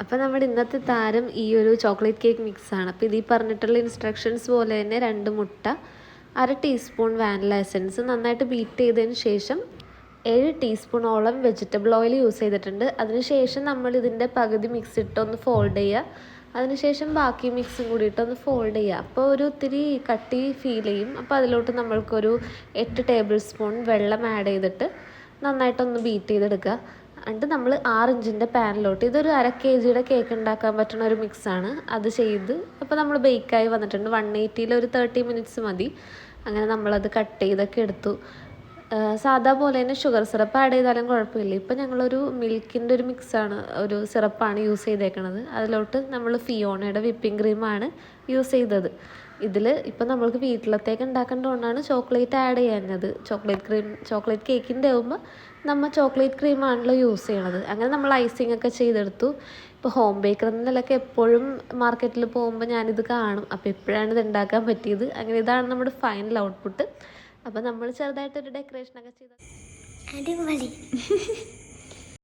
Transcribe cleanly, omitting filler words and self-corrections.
അപ്പോൾ നമ്മുടെ ഇന്നത്തെ താരം ഈ ഒരു ചോക്ലേറ്റ് കേക്ക് മിക്സാണ്. അപ്പോൾ ഇതിൽ പറഞ്ഞിട്ടുള്ള ഇൻസ്ട്രക്ഷൻസ് പോലെ തന്നെ 2 മുട്ട, 1/2 ടീസ്പൂൺ വാനില എസൻസ് നന്നായിട്ട് ബീറ്റ് ചെയ്തതിന് ശേഷം 7 ടീസ്പൂണോളം വെജിറ്റബിൾ ഓയിൽ യൂസ് ചെയ്തിട്ടുണ്ട്. അതിനുശേഷം നമ്മൾ ഇതിൻ്റെ പകുതി മിക്സ് ഇട്ടൊന്ന് ഫോൾഡ് ചെയ്യുക. അതിനുശേഷം ബാക്കി മിക്സും കൂടിയിട്ടൊന്ന് ഫോൾഡ് ചെയ്യുക. അപ്പോൾ ഒരു ഇത്തിരി കട്ടി ഫീൽ ചെയ്യും. അപ്പോൾ അതിലോട്ട് നമ്മൾക്കൊരു 8 ടേബിൾ സ്പൂൺ വെള്ളം ആഡ് ചെയ്തിട്ട് നന്നായിട്ടൊന്ന് ബീറ്റ് ചെയ്തെടുക്കുക. എന്നിട്ട് നമ്മൾ 6 ഇഞ്ചിൻ്റെ പാനിലോട്ട് ഇതൊരു 1/2 kg കേക്ക് ഉണ്ടാക്കാൻ പറ്റുന്ന ഒരു മിക്സാണ്. അത് ചെയ്ത് അപ്പോൾ നമ്മൾ ബേക്കായി വന്നിട്ടുണ്ട്. 180 ഒരു 30 മിനിറ്റ്സ് മതി. അങ്ങനെ നമ്മളത് കട്ട് ചെയ്തൊക്കെ എടുത്തു. സാധാ പോലെ തന്നെ ഷുഗർ സിറപ്പ് ആഡ് ചെയ്താലും കുഴപ്പമില്ല. ഇപ്പം ഞങ്ങളൊരു മിൽക്കിൻ്റെ ഒരു മിക്സാണ്, ഒരു സിറപ്പാണ് യൂസ് ചെയ്തേക്കണത്. അതിലോട്ട് നമ്മൾ ഫിയോണയുടെ വിപ്പിംഗ് ക്രീമാണ് യൂസ് ചെയ്തത്. ഇതിൽ ഇപ്പം നമ്മൾക്ക് വീട്ടിലത്തേക്ക് ഉണ്ടാക്കേണ്ടതുകൊണ്ടാണ് ചോക്ലേറ്റ് ആഡ് ചെയ്യാഞ്ഞത്. ചോക്ലേറ്റ് കേക്കിൻ്റെ ആകുമ്പോൾ നമ്മൾ ചോക്ലേറ്റ് ക്രീമാണല്ലോ യൂസ് ചെയ്യണത്. അങ്ങനെ നമ്മൾ ഐസിങ് ഒക്കെ ചെയ്തെടുത്തു. ഇപ്പോൾ ഹോം ബേക്കറിൽ നിന്നൊക്കെ എപ്പോഴും മാർക്കറ്റിൽ പോകുമ്പോൾ ഞാനിത് കാണും. അപ്പോൾ ഇപ്പോഴാണ് ഇത് ഉണ്ടാക്കാൻ പറ്റിയത്. അങ്ങനെ ഇതാണ് നമ്മുടെ ഫൈനൽ ഔട്ട്പുട്ട്. അപ്പോൾ നമ്മൾ ചെറുതായിട്ടൊരു ഡെക്കറേഷനൊക്കെ ചെയ്ത് അടിപൊളി.